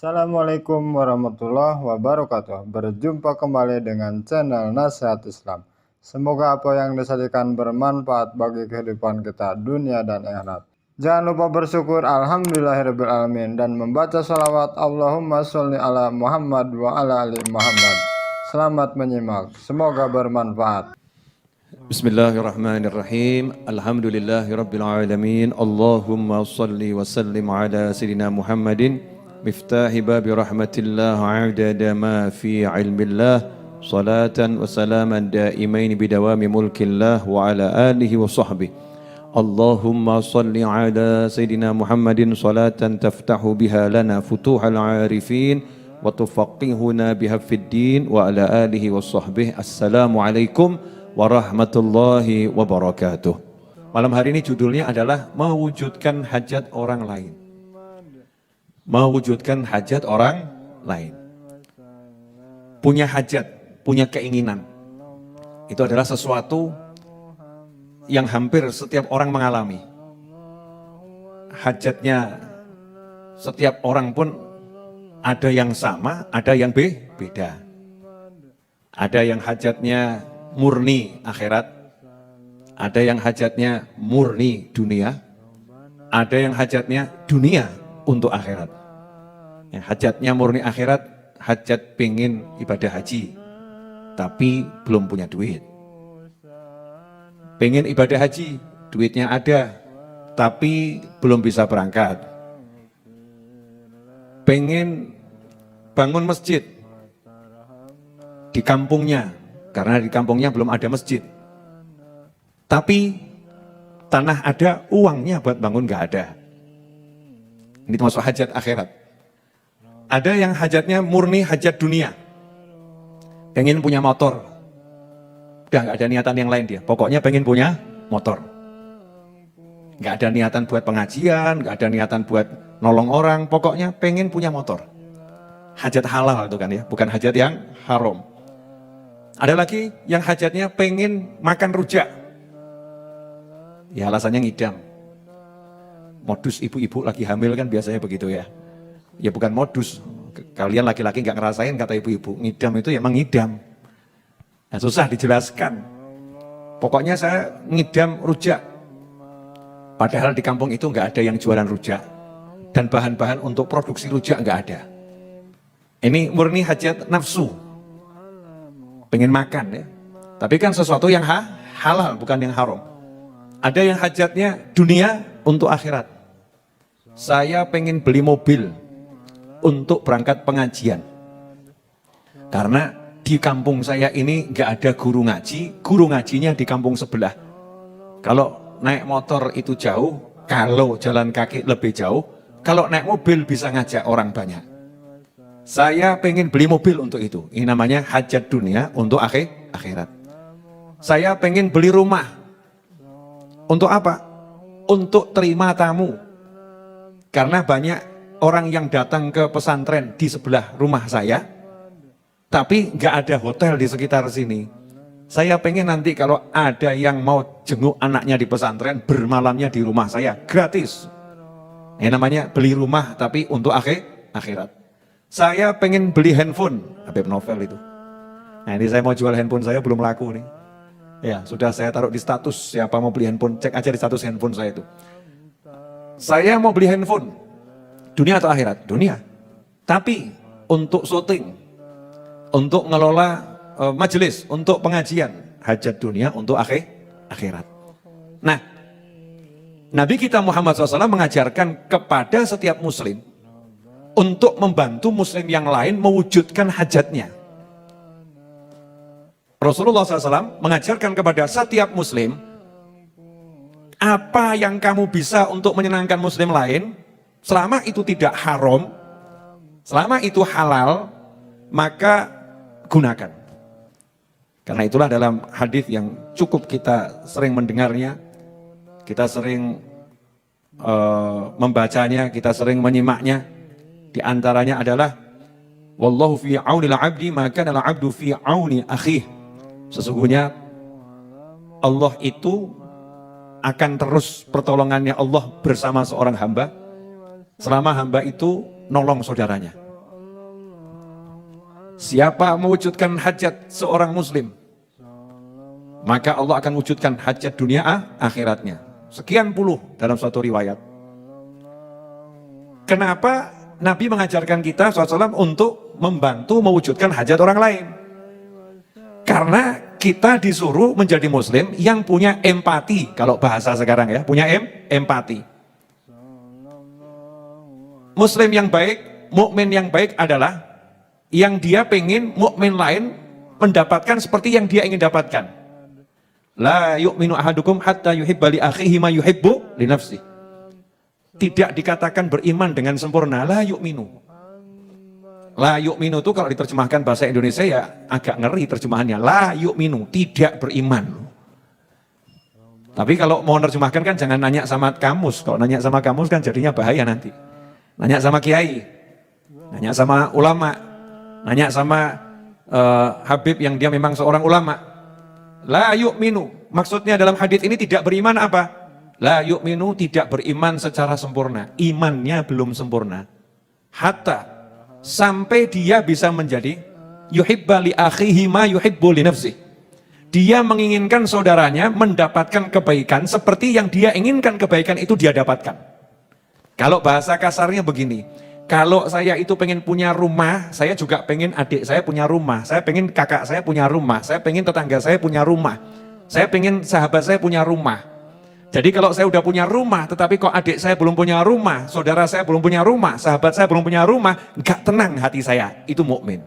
Assalamualaikum warahmatullahi wabarakatuh. Berjumpa kembali dengan channel Nasihat Islam. Semoga apa yang disajikan bermanfaat bagi kehidupan kita dunia dan akhirat. Jangan lupa bersyukur alhamdulillahirrabbilalamin dan membaca salawat Allahumma sholli ala Muhammad wa ala ali Muhammad. Selamat menyimak, semoga bermanfaat. Bismillahirrahmanirrahim. Alhamdulillahirabbil alamin. Allahumma shalli wa sallim ala sayidina Muhammadin miftahi babi rahmatillah adada ma fi ilmillah salatan wa salaman daimain bidawami mulkillah wa ala alihi wa sahbihi. Allahumma shalli ala sayidina Muhammadin salatan taftahu biha lana futuhal arifin wa tufaqihuna biha fid din wa ala alihi wa sahbihi. Assalamualaikum warahmatullahi wabarakatuh. Malam hari ini judulnya adalah mewujudkan hajat orang lain. Mewujudkan hajat orang lain. Punya hajat, punya keinginan. Itu adalah sesuatu yang hampir setiap orang mengalami. Hajatnya setiap orang pun ada yang sama, ada yang beda. Ada yang hajatnya murni akhirat, ada yang hajatnya murni dunia, ada yang hajatnya dunia untuk akhirat. Yang hajatnya murni akhirat, hajat pengen ibadah haji, tapi belum punya duit. Pengen ibadah haji, duitnya ada, tapi belum bisa berangkat. Pengen bangun masjid di kampungnya, karena di kampungnya belum ada masjid. Tapi tanah ada, uangnya buat bangun nggak ada. Ini termasuk hajat akhirat. Ada yang hajatnya murni hajat dunia. Pengen punya motor. Udah nggak ada niatan yang lain dia. Pokoknya pengen punya motor. Nggak ada niatan buat pengajian, nggak ada niatan buat nolong orang. Pokoknya pengen punya motor. Hajat halal itu kan ya, bukan hajat yang haram. Ada lagi yang hajatnya pengen makan rujak. Ya alasannya ngidam. Modus ibu-ibu lagi hamil kan biasanya begitu ya. Ya bukan modus. Kalian laki-laki gak ngerasain kata ibu-ibu. Ngidam itu ya emang ngidam. Nah, susah dijelaskan. Pokoknya saya ngidam rujak. Padahal di kampung itu gak ada yang jualan rujak. Dan bahan-bahan untuk produksi rujak gak ada. Ini murni hajat nafsu. Pengen makan ya, tapi kan sesuatu yang halal bukan yang haram. Ada yang hajatnya dunia untuk akhirat. Saya pengen beli mobil untuk berangkat pengajian, karena di kampung saya ini nggak ada guru ngaji, guru ngajinya di kampung sebelah. Kalau naik motor itu jauh, kalau jalan kaki lebih jauh, kalau naik mobil bisa ngajak orang banyak. Saya pengen beli mobil untuk itu. Ini namanya hajat dunia untuk akhirat. Saya pengen beli rumah. Untuk apa? Untuk terima tamu. Karena banyak orang yang datang ke pesantren di sebelah rumah saya, tapi nggak ada hotel di sekitar sini. Saya pengen nanti kalau ada yang mau jenguk anaknya di pesantren, bermalamnya di rumah saya, gratis. Ini namanya beli rumah tapi untuk akhirat. Saya pengen beli handphone, Habib Novel itu. Nah ini saya mau jual handphone saya belum laku nih. Ya sudah saya taruh di status, siapa mau beli handphone, cek aja di status handphone saya itu. Saya mau beli handphone, dunia atau akhirat? Dunia. Tapi untuk syuting, untuk ngelola majelis, untuk pengajian, hajat dunia untuk akhirat. Nah, Nabi kita Muhammad SAW mengajarkan kepada setiap muslim untuk membantu muslim yang lain mewujudkan hajatnya. Rasulullah SAW mengajarkan kepada setiap muslim, apa yang kamu bisa untuk menyenangkan muslim lain, selama itu tidak haram, selama itu halal, maka gunakan. Karena itulah dalam hadis yang cukup kita sering mendengarnya, kita sering membacanya, kita sering menyimaknya. Di antaranya adalah wallahu fi aunil abdi maka al abdu fi auni akhih. Sesungguhnya Allah itu akan terus pertolongannya Allah bersama seorang hamba selama hamba itu nolong saudaranya. Siapa mewujudkan hajat seorang muslim, maka Allah akan wujudkan hajat dunia akhiratnya. Sekian puluh dalam suatu riwayat. Kenapa Nabi mengajarkan kita SAW untuk membantu mewujudkan hajat orang lain? Karena kita disuruh menjadi muslim yang punya empati. Kalau bahasa sekarang ya, punya empati. Muslim yang baik, mukmin yang baik adalah yang dia pengen mukmin lain mendapatkan seperti yang dia ingin dapatkan. La yu'minu ahadukum hatta yuhibba li akhihi ma yuhibbu li nafsi. Tidak dikatakan beriman dengan sempurna, la yu'minu. La yu'minu itu kalau diterjemahkan bahasa Indonesia ya agak ngeri terjemahannya. La yu'minu, tidak beriman. Tapi kalau mau nerjemahkan kan jangan nanya sama kamus. Kalau nanya sama kamus kan jadinya bahaya nanti. Nanya sama kiai, nanya sama ulama, nanya sama Habib yang dia memang seorang ulama. La yu'minu, maksudnya dalam hadis ini tidak beriman apa? La yu'minu, tidak beriman secara sempurna. Imannya belum sempurna. Hatta, sampai dia bisa menjadi yuhibba li akhihi ma yuhibbu li nafsi. Dia menginginkan saudaranya mendapatkan kebaikan seperti yang dia inginkan kebaikan itu dia dapatkan. Kalau bahasa kasarnya begini, kalau saya itu pengen punya rumah, saya juga pengen adik saya punya rumah, saya pengen kakak saya punya rumah, saya pengen tetangga saya punya rumah, saya pengen sahabat saya punya rumah. Jadi kalau saya udah punya rumah, tetapi kok adik saya belum punya rumah, saudara saya belum punya rumah, sahabat saya belum punya rumah, gak tenang hati saya, itu mukmin.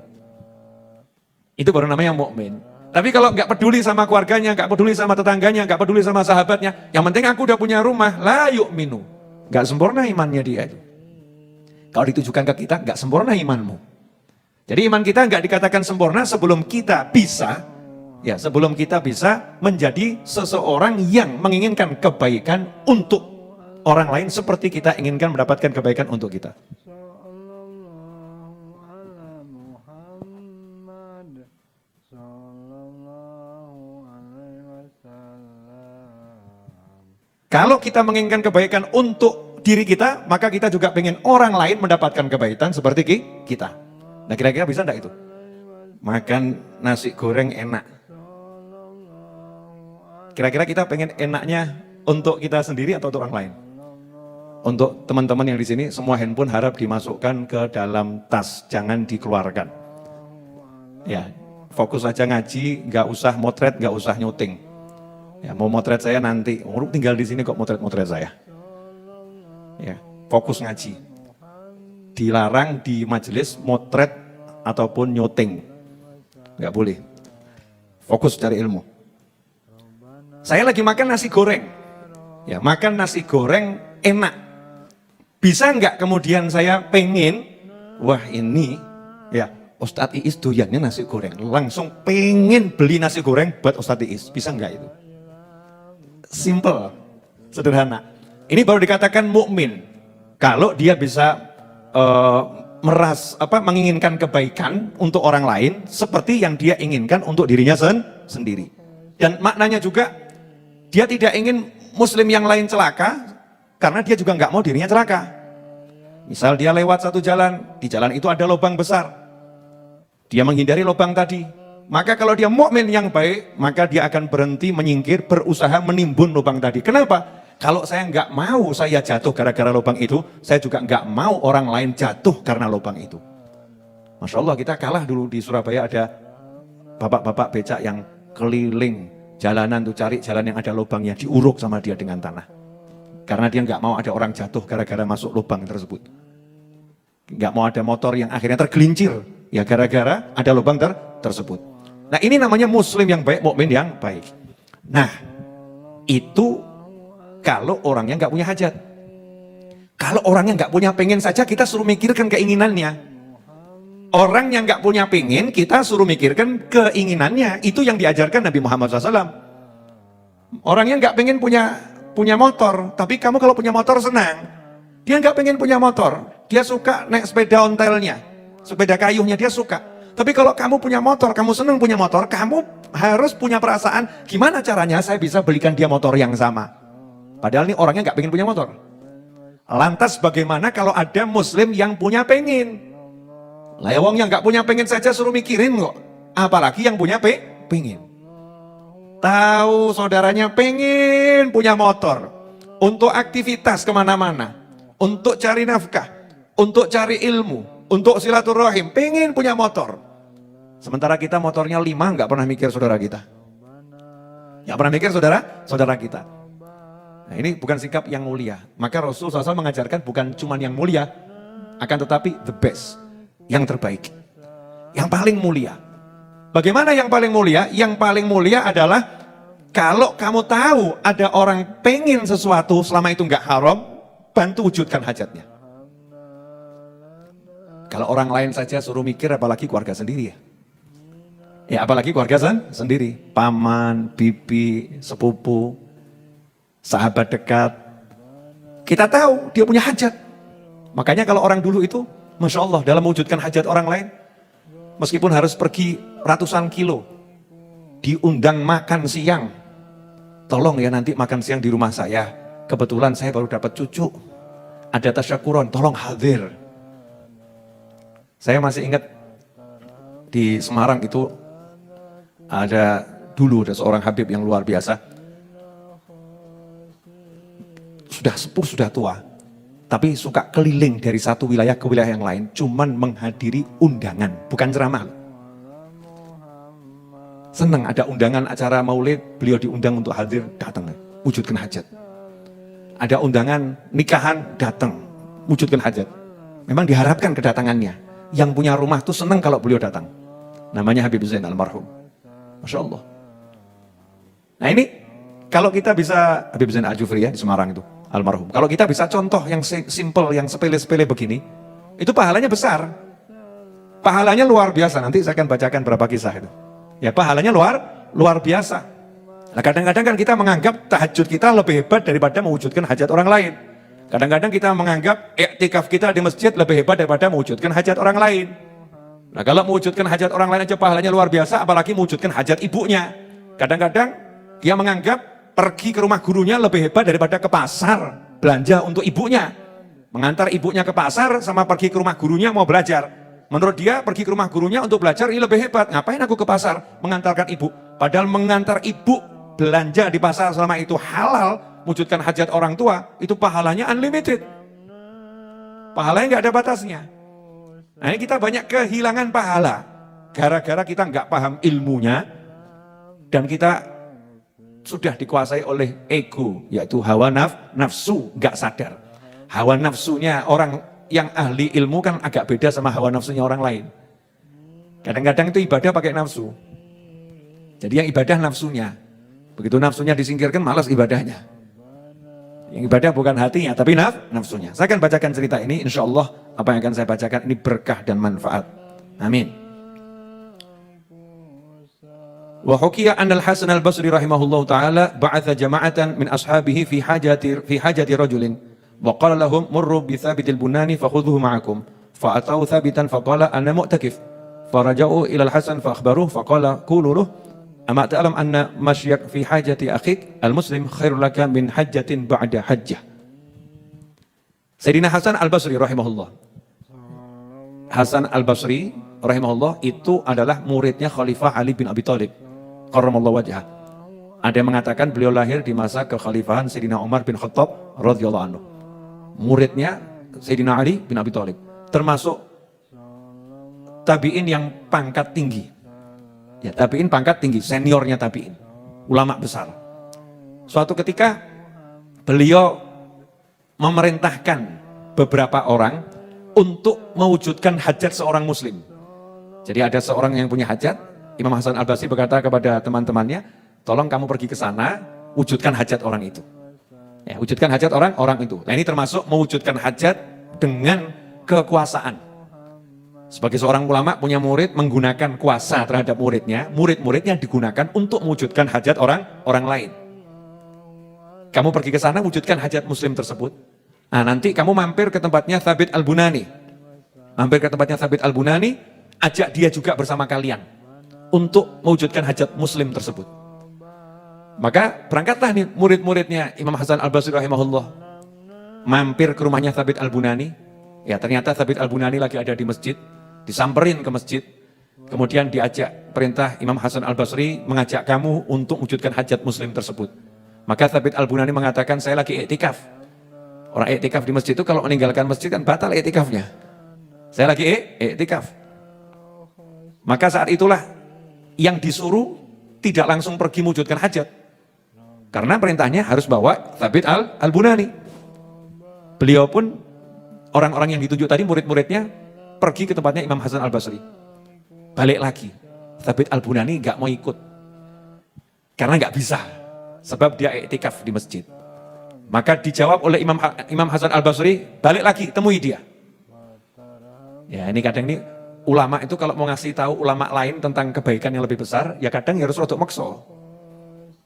Itu baru namanya mukmin. Tapi kalau nggak peduli sama keluarganya, nggak peduli sama tetangganya, nggak peduli sama sahabatnya, yang penting aku udah punya rumah, la yu'minu. Nggak sempurna imannya dia itu. Kalau ditujukan ke kita, nggak sempurna imanmu. Jadi iman kita nggak dikatakan sempurna sebelum kita bisa, ya sebelum kita bisa menjadi seseorang yang menginginkan kebaikan untuk orang lain seperti kita inginkan mendapatkan kebaikan untuk kita. Kalau kita menginginkan kebaikan untuk diri kita, maka kita juga pengen orang lain mendapatkan kebaikan seperti kita. Nah kira-kira bisa enggak itu? Makan nasi goreng enak. Kira-kira kita pengen enaknya untuk kita sendiri atau untuk orang lain? Untuk teman-teman yang di sini, semua handphone harap dimasukkan ke dalam tas, jangan dikeluarkan. Ya, fokus aja ngaji, nggak usah motret, nggak usah nyuting. Ya, mau motret saya nanti, tinggal di sini kok motret saya. Ya, fokus ngaji. Dilarang di majelis motret ataupun nyuting. Nggak boleh. Fokus cari ilmu. Saya lagi makan nasi goreng. Ya, makan nasi goreng enak. Bisa nggak kemudian saya pengen, wah ini, ya Ustadz Iis doyannya nasi goreng. Langsung pengen beli nasi goreng buat Ustadz Iis. Bisa nggak itu? Simple, sederhana. Ini baru dikatakan mukmin. Kalau dia bisa menginginkan kebaikan untuk orang lain seperti yang dia inginkan untuk dirinya sendiri. Dan maknanya juga dia tidak ingin muslim yang lain celaka karena dia juga nggak mau dirinya celaka. Misal dia lewat satu jalan, di jalan itu ada lubang besar. Dia menghindari lubang tadi. Maka kalau dia mukmin yang baik, maka dia akan berhenti menyingkir, berusaha menimbun lubang tadi. Kenapa? Kalau saya nggak mau saya jatuh gara-gara lubang itu, saya juga nggak mau orang lain jatuh karena lubang itu. Masya Allah, kita kalah dulu di Surabaya, ada bapak-bapak becak yang keliling jalanan tuh cari jalan yang ada lubangnya, diuruk sama dia dengan tanah. Karena dia nggak mau ada orang jatuh gara-gara masuk lubang tersebut. Nggak mau ada motor yang akhirnya tergelincir, ya gara-gara ada lubang tersebut. Nah ini namanya muslim yang baik, mukmin yang baik. Nah itu kalau orangnya nggak punya hajat. Kalau orangnya nggak punya pengen saja kita suruh mikirkan keinginannya. Orang yang nggak punya pengen kita suruh mikirkan keinginannya. Itu yang diajarkan Nabi Muhammad SAW. Orangnya nggak pengen punya motor, tapi kamu kalau punya motor senang. Dia nggak pengen punya motor, dia suka naik sepeda ontelnya, sepeda kayunya dia suka. Tapi kalau kamu punya motor, kamu senang punya motor, kamu harus punya perasaan, gimana caranya saya bisa belikan dia motor yang sama. Padahal ini orangnya nggak pengen punya motor. Lantas bagaimana kalau ada muslim yang punya pengen? Lah ya wong yang nggak punya pengen saja suruh mikirin kok. Apalagi yang punya pengen. Tahu saudaranya pengen punya motor. Untuk aktivitas kemana-mana. Untuk cari nafkah. Untuk cari ilmu. Untuk silaturahim. Pengen punya motor. Sementara kita motornya 5 nggak pernah mikir saudara kita. Nggak pernah mikir saudara kita. Nah ini bukan sikap yang mulia. Maka Rasul SAW mengajarkan bukan cuma yang mulia. Akan tetapi the best. Yang terbaik, yang paling mulia. Bagaimana yang paling mulia? Yang paling mulia adalah kalau kamu tahu ada orang pengen sesuatu selama itu nggak haram, bantu wujudkan hajatnya. Kalau orang lain saja suruh mikir, apalagi keluarga sendiri ya. Ya apalagi keluarga sendiri, paman, bibi, sepupu, sahabat dekat. Kita tahu dia punya hajat. Makanya kalau orang dulu itu Masya Allah, dalam mewujudkan hajat orang lain, meskipun harus pergi ratusan kilo, diundang makan siang, tolong ya nanti makan siang di rumah saya, kebetulan saya baru dapat cucu, ada tasyakuron, tolong hadir. Saya masih ingat di Semarang itu, dulu ada seorang Habib yang luar biasa, sudah sepuh, sudah tua, tapi suka keliling dari satu wilayah ke wilayah yang lain, cuman menghadiri undangan, bukan ceramah. Senang ada undangan acara maulid, beliau diundang untuk hadir, datang, wujudkan hajat. Ada undangan nikahan, datang, wujudkan hajat. Memang diharapkan kedatangannya. Yang punya rumah tuh senang kalau beliau datang. Namanya Habib Zain almarhum. Masya Allah. Nah ini, kalau kita bisa, Habib Zain Al-Jufri ya di Semarang itu, almarhum. Kalau kita bisa contoh yang simple, yang sepele-sepele begini, itu pahalanya besar. Pahalanya luar biasa. Nanti saya akan bacakan beberapa kisah itu. Ya pahalanya luar biasa. Nah kadang-kadang kan kita menganggap tahajud kita lebih hebat daripada mewujudkan hajat orang lain. Kadang-kadang kita menganggap iktikaf kita di masjid lebih hebat daripada mewujudkan hajat orang lain. Nah kalau mewujudkan hajat orang lain aja pahalanya luar biasa, apalagi mewujudkan hajat ibunya. Kadang-kadang dia menganggap pergi ke rumah gurunya lebih hebat daripada ke pasar belanja untuk ibunya. Mengantar ibunya ke pasar sama pergi ke rumah gurunya mau belajar. Menurut dia pergi ke rumah gurunya untuk belajar ini lebih hebat. Ngapain aku ke pasar mengantarkan ibu? Padahal mengantar ibu belanja di pasar selama itu halal, wujudkan hajat orang tua, itu pahalanya unlimited. Pahalanya nggak ada batasnya. Nah ini kita banyak kehilangan pahala. Gara-gara kita nggak paham ilmunya dan kita sudah dikuasai oleh ego, yaitu hawa nafsu, nggak sadar. Hawa nafsunya orang yang ahli ilmu kan agak beda sama hawa nafsunya orang lain. Kadang-kadang itu ibadah pakai nafsu. Jadi yang ibadah nafsunya. Begitu nafsunya disingkirkan, malas ibadahnya. Yang ibadah bukan hatinya, tapi nafsunya. Saya akan bacakan cerita ini, insya Allah apa yang akan saya bacakan ini berkah dan manfaat. Amin. Wa hukiya anna al-Hasan al-Basri rahimahullahu ta'ala ba'atha jama'atan min ashabihi fi hajati rajulin wa qala lahum murru bi Thabit al-Bunani fakhudhuhu ma'akum fa atau Thabitan fa qala ana mu'takif fa raja'u ila al-Hasan fa akhbaruhu fa qala qulu lahu ama ta'lam anna mashyak fi hajati akhik al-muslim khairul laka min hajjatin ba'da hajjah. Sayyidina Hasan al-Basri rahimahullah. Hasan al-Basri rahimahullah itu adalah muridnya Khalifah Ali bin Abi Thalib karramallahu wajhah. Ada yang mengatakan beliau lahir di masa kekhalifahan Sayyidina Umar bin Khattab radhiyallahu anhu. Muridnya Sayyidina Ali bin Abi Thalib, termasuk tabi'in yang pangkat tinggi. Ya, tabi'in pangkat tinggi, seniornya tabi'in, ulama besar. Suatu ketika beliau memerintahkan beberapa orang untuk mewujudkan hajat seorang muslim. Jadi ada seorang yang punya hajat, Imam Hasan al-Basri berkata kepada teman-temannya, tolong kamu pergi ke sana, wujudkan hajat orang itu. Ya, wujudkan hajat orang itu. Nah ini termasuk mewujudkan hajat dengan kekuasaan. Sebagai seorang ulama punya murid menggunakan kuasa terhadap muridnya, murid-muridnya digunakan untuk mewujudkan hajat orang lain. Kamu pergi ke sana, wujudkan hajat muslim tersebut. Nah nanti kamu mampir ke tempatnya Thabit al-Bunani. Mampir ke tempatnya Thabit al-Bunani, ajak dia juga bersama kalian untuk mewujudkan hajat muslim tersebut. Maka berangkatlah nih murid-muridnya Imam Hasan al-Basri rahimahullah mampir ke rumahnya Thabit al-Bunani. Ya ternyata Thabit al-Bunani lagi ada di masjid disamperin ke masjid, kemudian diajak perintah Imam Hasan Al-Basri mengajak kamu untuk wujudkan hajat muslim tersebut. Maka Thabit Al-Bunani mengatakan, saya lagi iktikaf. Orang iktikaf di masjid itu kalau meninggalkan masjid kan batal iktikafnya. Saya lagi iktikaf. Maka saat itulah yang disuruh tidak langsung pergi mewujudkan hajat. Karena perintahnya harus bawa Thabit Al-Bunani. Beliau pun, orang-orang yang ditunjuk tadi, murid-muridnya, pergi ke tempatnya Imam Hasan Al-Basri. Balik lagi, Thabit Al-Bunani nggak mau ikut. Karena nggak bisa, sebab dia iktikaf di masjid. Maka dijawab oleh Imam Hasan Al-Basri, balik lagi, temui dia. Ya ini kadang nih, ulama itu kalau mau ngasih tahu ulama lain tentang kebaikan yang lebih besar, ya kadang harus rotok makso.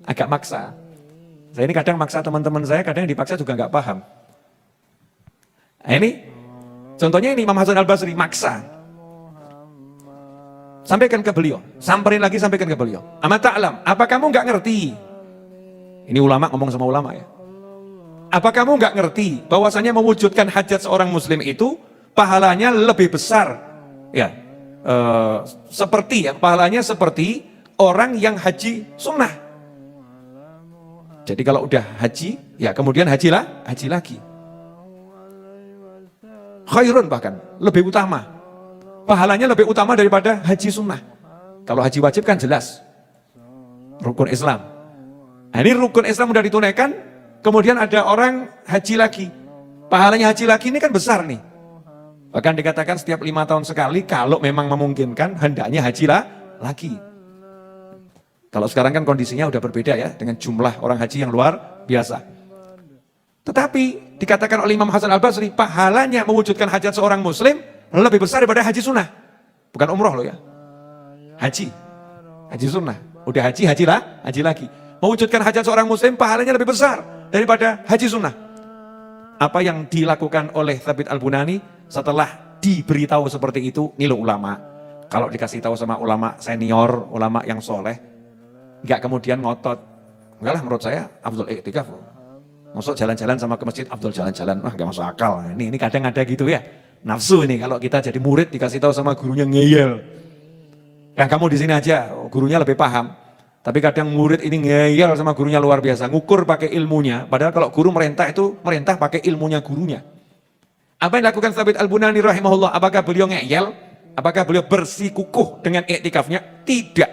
Agak maksa. Saya ini kadang maksa teman-teman saya, kadang yang dipaksa juga nggak paham. Nah, ini contohnya ini Imam Hasan Al-Basri maksa. Sampaikan ke beliau, samperin lagi sampaikan ke beliau. Ama ta'lam, apa kamu nggak ngerti? Ini ulama ngomong sama ulama ya. Apa kamu nggak ngerti bahwasanya mewujudkan hajat seorang muslim itu pahalanya lebih besar? Ya, pahalanya seperti orang yang haji sunnah. Jadi kalau udah haji, ya kemudian haji lagi. Khairun bahkan, lebih utama. Pahalanya lebih utama daripada haji sunnah. Kalau haji wajib kan jelas. Rukun Islam. Nah, ini rukun Islam udah ditunaikan, kemudian ada orang haji lagi. Pahalanya haji lagi ini kan besar nih. Bahkan dikatakan setiap 5 tahun sekali, kalau memang memungkinkan, hendaknya haji lagi. Kalau sekarang kan kondisinya udah berbeda ya, dengan jumlah orang haji yang luar biasa. Tetapi dikatakan oleh Imam Hasan Al-Basri, pahalanya mewujudkan hajat seorang muslim lebih besar daripada haji sunnah. Bukan umroh loh ya. Haji sunnah. Udah haji lagi. Mewujudkan hajat seorang muslim pahalanya lebih besar daripada haji sunnah. Apa yang dilakukan oleh Thabit Al-Bunani setelah diberitahu seperti itu, nih loh ulama. Kalau dikasih tahu sama ulama senior, ulama yang soleh, nggak kemudian ngotot. Enggak lah, menurut saya afdol iktikaf. Masuk jalan-jalan sama ke masjid, afdol jalan-jalan, wah nggak masuk akal. Ini kadang ada gitu ya. Nafsu ini kalau kita jadi murid dikasih tahu sama gurunya ngeyel. Yang kamu di sini aja, gurunya lebih paham. Tapi kadang murid ini ngeyel sama gurunya luar biasa, ngukur pakai ilmunya. Padahal kalau guru merintah itu merintah pakai ilmunya gurunya. Apa yang dilakukan Thabit Al-Bunani rahimahullah? Apakah beliau ngeyel? Apakah beliau bersikukuh dengan iktikafnya? Tidak.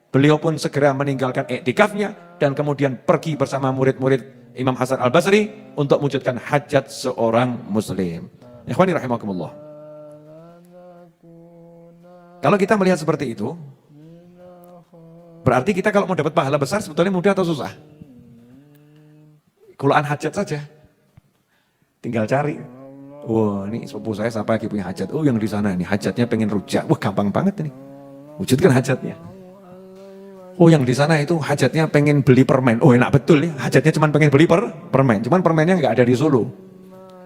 Beliau pun segera meninggalkan iktikafnya dan kemudian pergi bersama murid-murid Imam Hasan Al-Basri untuk mewujudkan hajat seorang muslim. Ikhwani rahimakumullah. Kalau kita melihat seperti itu, berarti kita kalau mau dapat pahala besar sebetulnya mudah atau susah? Kulaan hajat saja. Tinggal cari. Wah, ini sepupu saya siapa lagi punya hajat? Oh, yang di sana ini hajatnya pengen rujak. Wah, gampang banget ini. Wujudkan hajatnya. Oh, yang di sana itu hajatnya pengen beli permen. Oh, enak betul ya. Hajatnya cuma pengen beli permen. Cuman permennya nggak ada di Solo.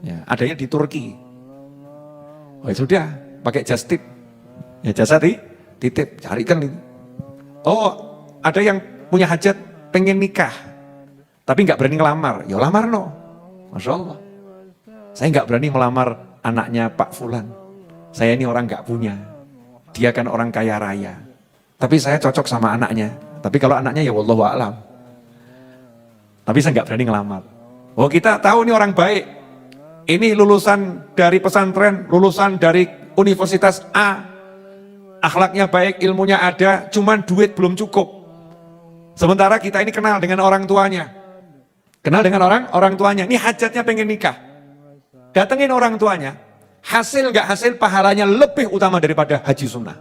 Ya, adanya di Turki. Oh, ya sudah, pakai just tip. Ya jasa titip, carikan itu. Oh, ada yang punya hajat pengen nikah, tapi nggak berani ngelamar. Ya lamar no. Masya Allah. Saya nggak berani melamar anaknya Pak Fulan. Saya ini orang nggak punya. Dia kan orang kaya raya. Tapi saya cocok sama anaknya. Tapi kalau anaknya ya wallahu a'lam. Tapi saya nggak berani ngelamar. Oh, kita tahu ini orang baik. Ini lulusan dari pesantren, lulusan dari universitas A. Akhlaknya baik, ilmunya ada, cuman duit belum cukup. Sementara kita ini kenal dengan orang tuanya. Kenal dengan orang tuanya. Ini hajatnya pengen nikah. Datengin orang tuanya. Hasil nggak hasil pahalanya lebih utama daripada haji sunnah.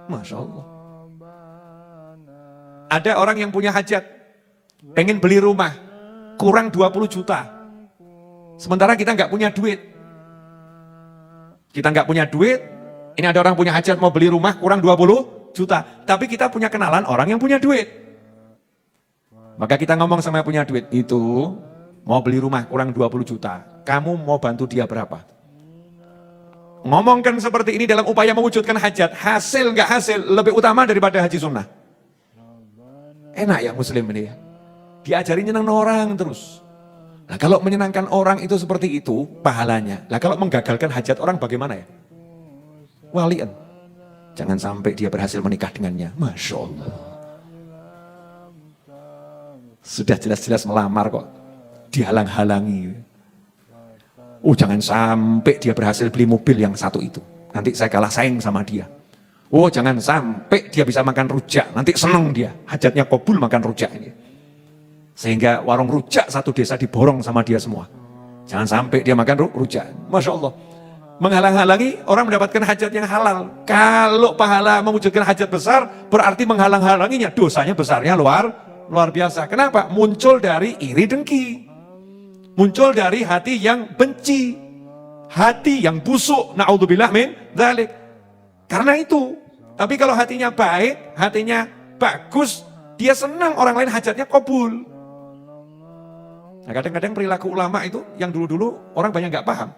Masya Allah. Ada orang yang punya hajat, pengen beli rumah, kurang 20 juta. Sementara kita nggak punya duit. Kita nggak punya duit, ini ada orang punya hajat mau beli rumah kurang 20 juta. Tapi kita punya kenalan orang yang punya duit. Maka kita ngomong sama yang punya duit, itu mau beli rumah kurang 20 juta. Kamu mau bantu dia berapa? Ngomongkan seperti ini dalam upaya mewujudkan hajat. Hasil nggak hasil lebih utama daripada haji sunnah. Enak ya muslim ini ya. Diajarin nyenang orang terus. Nah kalau menyenangkan orang itu seperti itu pahalanya. Nah kalau menggagalkan hajat orang bagaimana ya? walian. Jangan sampai dia berhasil menikah dengannya. Masya Allah. Sudah jelas-jelas melamar kok dihalang-halangi. Jangan sampai dia berhasil beli mobil yang satu itu. Nanti saya kalah saing sama dia. Jangan sampai dia bisa makan rujak. Nanti seneng dia. Hajatnya kabul makan rujak ini. Sehingga warung rujak satu desa diborong sama dia semua. Jangan sampai dia makan rujak. Masya Allah. Menghalang-halangi orang mendapatkan hajat yang halal. Kalau pahala mewujudkan hajat besar, berarti menghalang-halanginya. Dosanya besarnya luar biasa. Kenapa? Muncul dari iri dengki. Muncul dari hati yang benci. Hati yang busuk. Na'udzubillah min dzalik. Karena itu. Tapi kalau hatinya baik, hatinya bagus, dia senang orang lain hajatnya kabul. Nah, kadang-kadang perilaku ulama itu yang dulu-dulu orang banyak nggak paham.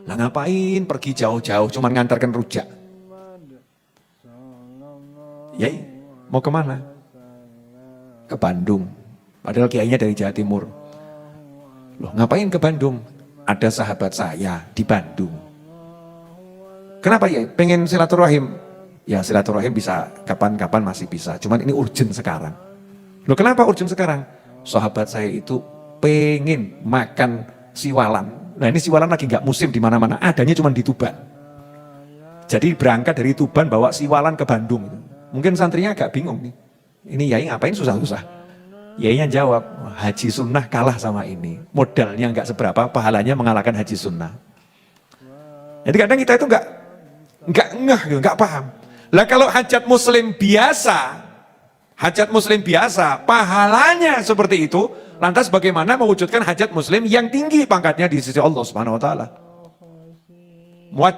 Lah ngapain pergi jauh-jauh cuman ngantarkan rujak? Yai, mau kemana? Ke Bandung. Padahal kiainya dari Jawa Timur. Loh ngapain ke Bandung? Ada sahabat saya di Bandung. Kenapa ya? Pengen silaturahim? Ya silaturahim bisa kapan-kapan masih bisa. Cuman ini urgent sekarang. Loh kenapa urgent sekarang? Sahabat saya itu pengen makan siwalan. Nah ini siwalan lagi nggak musim di mana-mana, adanya cuma di Tuban. Jadi berangkat dari Tuban bawa siwalan ke Bandung. Mungkin santrinya agak bingung nih. Ini yai ngapain susah-susah? Yainya jawab, haji sunnah kalah sama ini. Modalnya nggak seberapa, pahalanya mengalahkan haji sunnah. Jadi kadang kita itu nggak paham. Lah kalau hajat muslim biasa, pahalanya seperti itu. Lantas bagaimana mewujudkan hajat muslim yang tinggi pangkatnya di sisi Allah Subhanahu wa taala?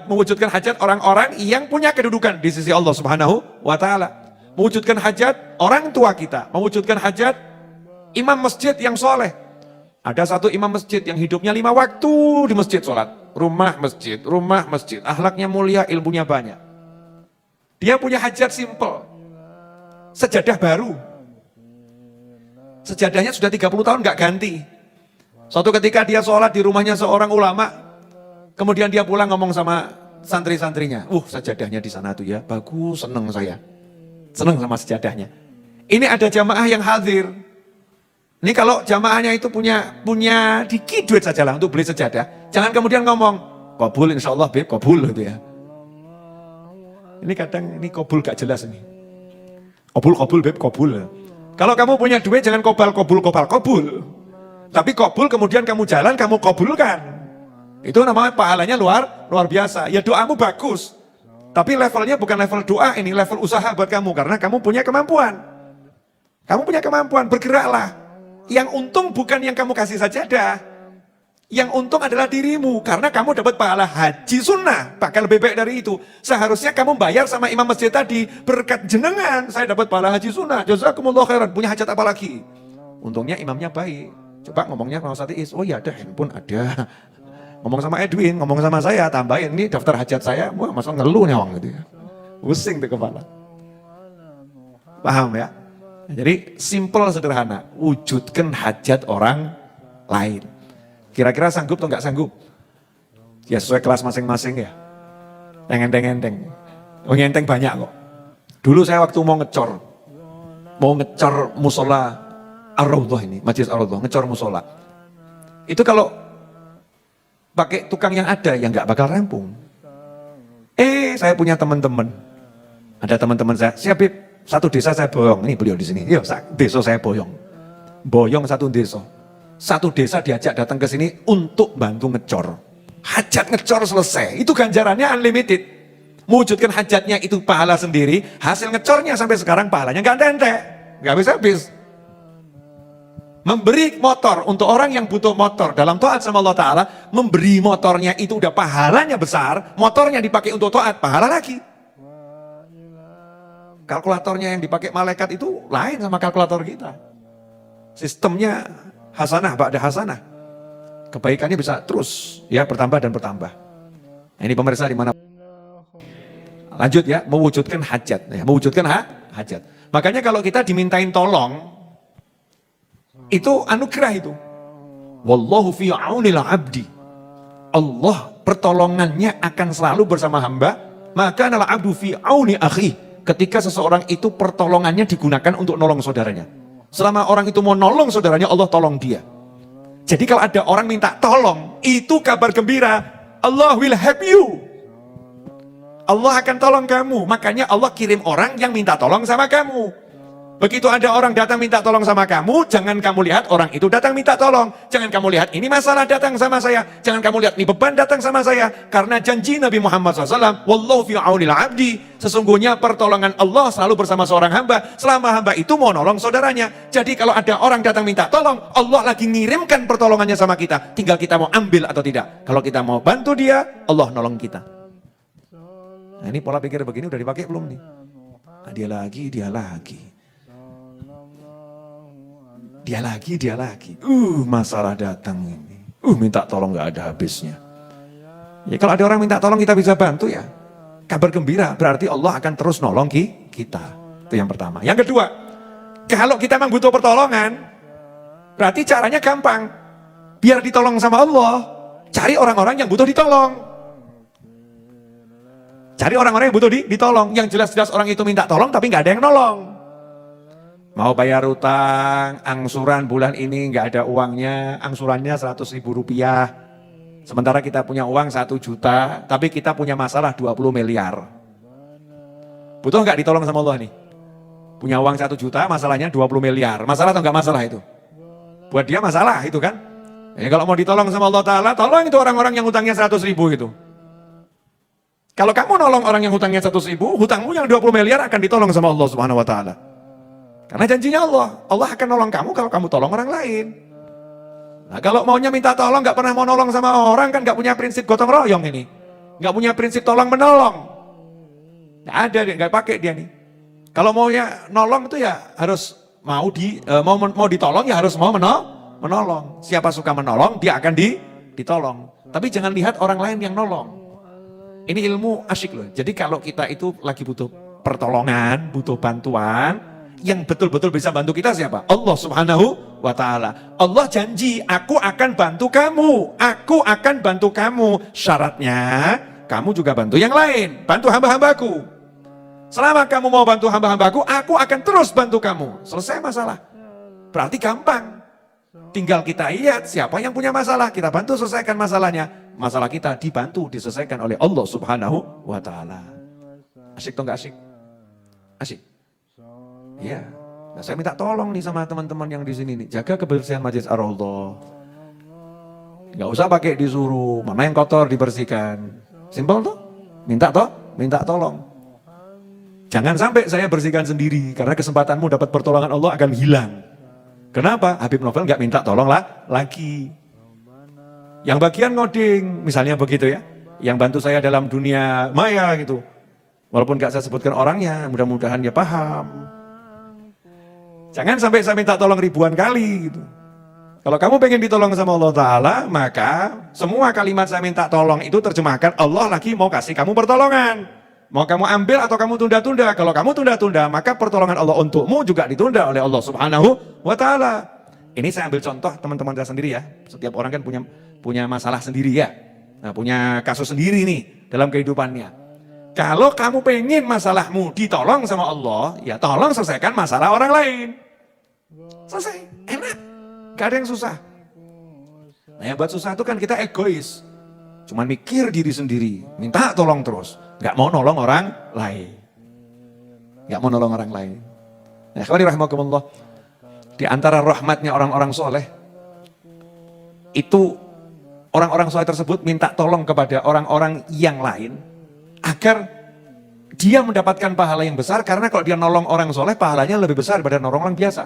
Mewujudkan hajat orang-orang yang punya kedudukan di sisi Allah Subhanahu wa taala. Mewujudkan hajat orang tua kita, mewujudkan hajat imam masjid yang soleh. Ada satu imam masjid yang hidupnya 5 waktu di masjid sholat. Rumah masjid, akhlaknya mulia, ilmunya banyak. Dia punya hajat simple, sejadah baru. Sejadahnya sudah 30 tahun nggak ganti. Suatu ketika dia sholat di rumahnya seorang ulama, kemudian dia pulang ngomong sama santri-santrinya, sajadahnya di sana tuh ya, bagus, seneng saya. Seneng sama sejadahnya. Ini ada jamaah yang hadir. Ini kalau jamaahnya itu punya dikit duit saja lah untuk beli sejadah. Jangan kemudian ngomong, kabul insya Allah beb, kabul gitu ya. Ini kadang ini kabul gak jelas ini. Kabul beb, kabul. Kalau kamu punya duit jangan kabul. Tapi kabul kemudian kamu jalan, kamu kabulkan. Itu namanya pahalanya luar biasa. Ya doamu bagus. Tapi levelnya bukan level doa, ini level usaha buat kamu. Karena kamu punya kemampuan. Bergeraklah. Yang untung bukan yang kamu kasih sajadah. Yang untung adalah dirimu. Karena kamu dapat pahala haji sunnah. Bahkan lebih baik dari itu. Seharusnya kamu bayar sama imam masjid tadi. Berkat jenengan, saya dapat pahala haji sunnah. Jazakumullah khairan. Punya hajat apa lagi? Untungnya imamnya baik. Coba ngomongnya sama Ustaz Is. Oh ya ada, handphone ada. Ngomong sama Edwin, ngomong sama saya. Tambahin ini daftar hajat saya. Wah masa ngeluh nyawang gitu ya. Pusing tuh kepala. Paham ya? Jadi simple sederhana. Wujudkan hajat orang lain. Kira-kira sanggup atau nggak sanggup? Ya sesuai kelas masing-masing ya. Yang enteng-enteng. Enteng banyak kok. Dulu saya waktu mau ngecor musola Ar-Raudhah ini, Masjid Ar-Raudhah, ngecor musola. Itu kalau pakai tukang yang ada, yang nggak bakal rampung. Saya punya teman-teman. Ada teman-teman saya, siap Bib, satu desa saya boyong. Ini beliau di sini. Yuk, desa saya boyong. Boyong satu desa. Satu desa diajak datang ke sini untuk bantu ngecor. Hajat ngecor selesai. Itu ganjarannya unlimited. Mewujudkan hajatnya itu pahala sendiri. Hasil ngecornya sampai sekarang pahalanya nggak entek. Nggak habis-habis. Memberi motor untuk orang yang butuh motor dalam taat sama Allah Ta'ala. Memberi motornya itu udah pahalanya besar. Motornya dipakai untuk taat, pahala lagi. Kalkulatornya yang dipakai malaikat itu lain sama kalkulator kita. Sistemnya hasanah, ba'da hasanah. Kebaikannya bisa terus ya bertambah dan bertambah. Nah, ini pemirsa di mana? Lanjut ya, mewujudkan hajat. Ya, mewujudkan hajat. Makanya kalau kita dimintain tolong, itu anugerah itu. Wallahu fi aunil abdi. Allah pertolongannya akan selalu bersama hamba maka nala abdu fi auni akhi. Ketika seseorang itu pertolongannya digunakan untuk nolong saudaranya. Selama orang itu mau nolong saudaranya, Allah tolong dia. Jadi kalau ada orang minta tolong, itu kabar gembira. Allah will help you. Allah akan tolong kamu. Makanya Allah kirim orang yang minta tolong sama kamu. Begitu ada orang datang minta tolong sama kamu, jangan kamu lihat orang itu datang minta tolong. Jangan kamu lihat ini masalah datang sama saya. Jangan kamu lihat ini beban datang sama saya. Karena janji Nabi Muhammad SAW, Wallahu fi aunil abdi. Sesungguhnya pertolongan Allah selalu bersama seorang hamba, selama hamba itu mau nolong saudaranya. Jadi kalau ada orang datang minta tolong, Allah lagi ngirimkan pertolongannya sama kita. Tinggal kita mau ambil atau tidak. Kalau kita mau bantu dia, Allah nolong kita. Nah ini pola pikir begini udah dipakai belum nih? Nah, dia lagi. Dia lagi. Masalah datang ini. Minta tolong gak ada habisnya. Ya kalau ada orang minta tolong kita bisa bantu ya. Kabar gembira, berarti Allah akan terus nolong kita. Itu yang pertama. Yang kedua, kalau kita memang butuh pertolongan, berarti caranya gampang. Biar ditolong sama Allah, cari orang-orang yang butuh ditolong. Cari orang-orang yang butuh ditolong. Yang jelas-jelas orang itu minta tolong tapi gak ada yang nolong. Mau bayar utang, angsuran bulan ini nggak ada uangnya, angsurannya 100.000 rupiah. Sementara kita punya uang 1 juta, tapi kita punya masalah 20 miliar. Butuh nggak ditolong sama Allah nih? Punya uang 1 juta, masalahnya 20 miliar. Masalah atau nggak masalah itu? Buat dia masalah itu kan? Ya, kalau mau ditolong sama Allah Ta'ala, tolong itu orang-orang yang hutangnya 100.000 itu. Kalau kamu nolong orang yang hutangnya 100.000, hutangmu yang 20 miliar akan ditolong sama Allah Subhanahu Wa Ta'ala. Karena janjinya Allah akan nolong kamu kalau kamu tolong orang lain. Nah kalau maunya minta tolong, gak pernah mau nolong sama orang, kan gak punya prinsip gotong royong ini. Gak punya prinsip tolong menolong. Gak ada, gak pakai dia nih. Kalau maunya nolong itu ya harus mau ditolong ya harus mau menolong. Siapa suka menolong, dia akan ditolong. Tapi jangan lihat orang lain yang nolong. Ini ilmu asyik loh. Jadi kalau kita itu lagi butuh pertolongan, butuh bantuan, yang betul-betul bisa bantu kita siapa? Allah Subhanahu wa Ta'ala. Allah janji, aku akan bantu kamu. Aku akan bantu kamu. Syaratnya, kamu juga bantu yang lain. Bantu hamba-hambaku. Selama kamu mau bantu hamba-hambaku, aku akan terus bantu kamu. Selesai masalah. Berarti gampang. Tinggal kita lihat siapa yang punya masalah. Kita bantu selesaikan masalahnya. Masalah kita dibantu, diselesaikan oleh Allah Subhanahu wa Ta'ala. Asyik atau enggak asyik? Asyik. Ya, nah, saya minta tolong nih sama teman-teman yang di sini nih, jaga kebersihan Masjid Ar-Raudhah. Nggak usah pakai disuruh, mana yang kotor dibersihkan. Simpel tuh, minta tolong. Jangan sampai saya bersihkan sendiri, karena kesempatanmu dapat pertolongan Allah akan hilang. Kenapa? Habib Novel nggak minta tolong lagi. Yang bagian ngoding, misalnya begitu ya, yang bantu saya dalam dunia maya gitu. Walaupun nggak saya sebutkan orangnya, mudah-mudahan dia paham. Jangan sampai saya minta tolong ribuan kali gitu. Kalau kamu pengen ditolong sama Allah Ta'ala, maka semua kalimat saya minta tolong itu terjemahkan Allah lagi mau kasih kamu pertolongan. Mau kamu ambil atau kamu tunda-tunda. Kalau kamu tunda-tunda, maka pertolongan Allah untukmu juga ditunda oleh Allah Subhanahu wa Ta'ala. Ini saya ambil contoh teman-teman saya sendiri ya. Setiap orang kan punya masalah sendiri ya. Nah, punya kasus sendiri nih dalam kehidupannya. Kalau kamu pengen masalahmu ditolong sama Allah, ya tolong selesaikan masalah orang lain. Selesai, enak, gak ada yang susah. Nah yang buat susah itu kan kita egois. Cuman mikir diri sendiri, minta tolong terus. Gak mau nolong orang lain. Nah ikhwani rahimakumullah, di antara rahmatnya orang-orang soleh, itu orang-orang soleh tersebut minta tolong kepada orang-orang yang lain, agar dia mendapatkan pahala yang besar. Karena kalau dia nolong orang soleh, pahalanya lebih besar daripada nolong orang biasa.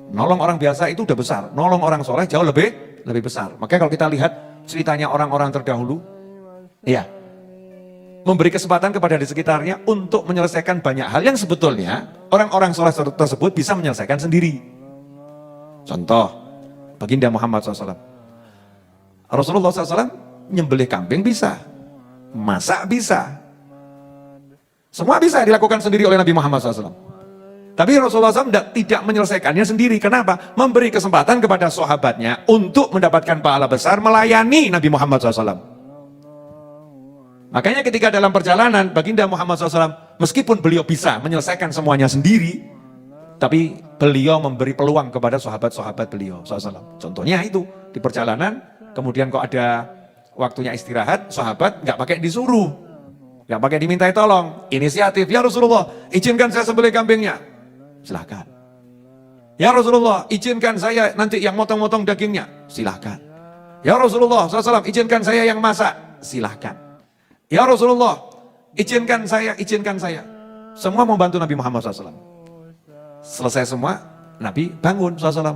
Nolong orang biasa itu udah besar, nolong orang soleh jauh lebih besar. Makanya kalau kita lihat ceritanya orang-orang terdahulu, ya, memberi kesempatan kepada di sekitarnya untuk menyelesaikan banyak hal yang sebetulnya orang-orang soleh tersebut bisa menyelesaikan sendiri. Contoh, baginda Muhammad SAW. Rasulullah SAW nyembelih kambing bisa, masak bisa. Semua bisa dilakukan sendiri oleh Nabi Muhammad SAW. Tapi Rasulullah SAW tidak menyelesaikannya sendiri. Kenapa? Memberi kesempatan kepada sahabatnya untuk mendapatkan pahala besar melayani Nabi Muhammad SAW. Makanya ketika dalam perjalanan, baginda Muhammad SAW, meskipun beliau bisa menyelesaikan semuanya sendiri, tapi beliau memberi peluang kepada sahabat-sahabat beliau SAW. Contohnya itu, di perjalanan, kemudian kok ada waktunya istirahat, sahabat nggak pakai disuruh, nggak pakai dimintai tolong, inisiatif, ya Rasulullah, izinkan saya sembelih kambingnya, silahkan. Ya Rasulullah, izinkan saya nanti yang motong-motong dagingnya, silahkan. Ya Rasulullah SAW, izinkan saya yang masak, silahkan. Ya Rasulullah, izinkan saya. Semua membantu Nabi Muhammad SAW. Selesai semua, Nabi bangun SAW.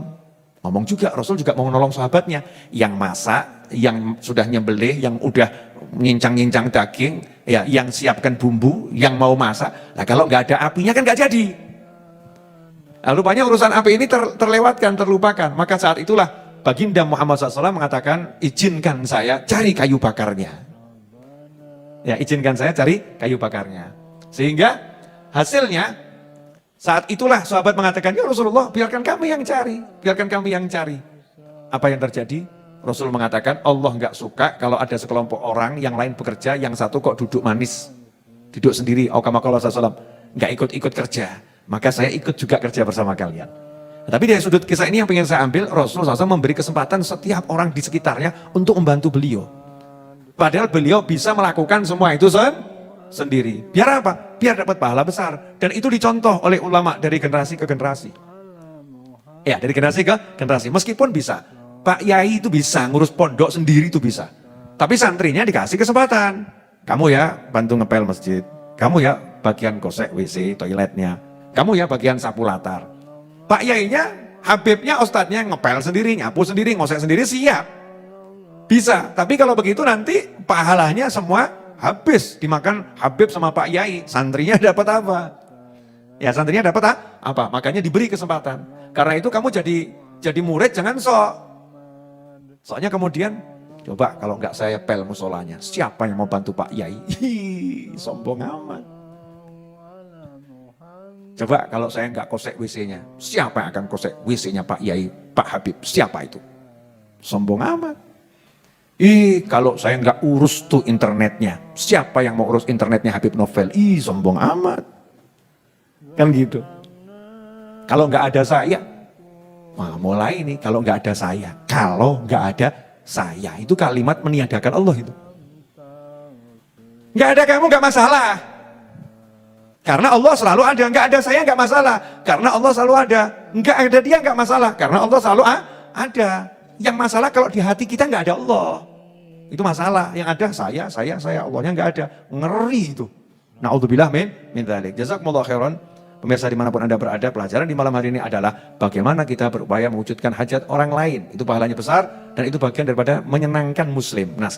Ngomong juga, Rasul juga mau menolong sahabatnya. Yang masak, yang sudah nyembelih, yang udah ngincang-ngincang daging, ya, yang siapkan bumbu, yang mau masak. Nah kalau nggak ada apinya kan nggak jadi. Nah, rupanya urusan api ini terlewatkan, terlupakan. Maka saat itulah baginda Muhammad SAW mengatakan, izinkan saya cari kayu bakarnya. Ya, izinkan saya cari kayu bakarnya. Sehingga hasilnya, saat itulah sahabat mengatakan, ya Rasulullah, biarkan kami yang cari. Biarkan kami yang cari. Apa yang terjadi? Rasul mengatakan, Allah nggak suka kalau ada sekelompok orang yang lain bekerja, yang satu kok duduk manis. Duduk sendiri, kama-kama SAW, nggak ikut-ikut kerja. Maka saya ikut juga kerja bersama kalian. Tapi dari sudut kisah ini yang ingin saya ambil, Rasulullah SAW memberi kesempatan setiap orang di sekitarnya untuk membantu beliau. Padahal beliau bisa melakukan semua itu sendiri. Biar apa? Biar dapat pahala besar. Dan itu dicontoh oleh ulama dari generasi ke generasi. Ya, dari generasi ke generasi. Meskipun bisa, Pak Yai itu bisa, ngurus pondok sendiri itu bisa. Tapi santrinya dikasih kesempatan. Kamu ya bantu ngepel masjid. Kamu ya bagian gosek WC, toiletnya. Kamu ya bagian sapu latar. Pak Yainya, Habibnya, Ustadznya ngepel sendiri, nyapu sendiri, ngosek sendiri, siap. Bisa, tapi kalau begitu nanti pahalanya semua habis. Dimakan Habib sama Pak Yai, santrinya dapat apa? Ya santrinya dapat apa? Makanya diberi kesempatan. Karena itu kamu jadi murid jangan sok. Soalnya kemudian, coba kalau nggak saya pel musolanya, siapa yang mau bantu Pak Yai? Hihihi, sombong amat. Coba kalau saya nggak kosek WC-nya, siapa yang akan kosek WC-nya Pak Yai, Pak Habib? Siapa itu? Sombong amat. Kalau saya nggak urus tuh internetnya, siapa yang mau urus internetnya Habib Novel? Sombong amat. Kan gitu. Kalau nggak ada saya, mulai ini kalau nggak ada saya. Kalau nggak ada saya, itu kalimat meniadakan Allah itu. Nggak ada kamu nggak masalah. Karena Allah selalu ada, nggak ada saya nggak masalah. Karena Allah selalu ada, nggak ada dia nggak masalah. Karena Allah selalu ada. Yang masalah kalau di hati kita nggak ada Allah, itu masalah. Yang ada saya, Allahnya nggak ada. Ngeri itu. Na'udzubillah min dzalik. Jazakumullah khairan. Pemirsa dimanapun Anda berada, pelajaran di malam hari ini adalah bagaimana kita berupaya mewujudkan hajat orang lain. Itu pahalanya besar dan itu bagian daripada menyenangkan Muslim. Nah,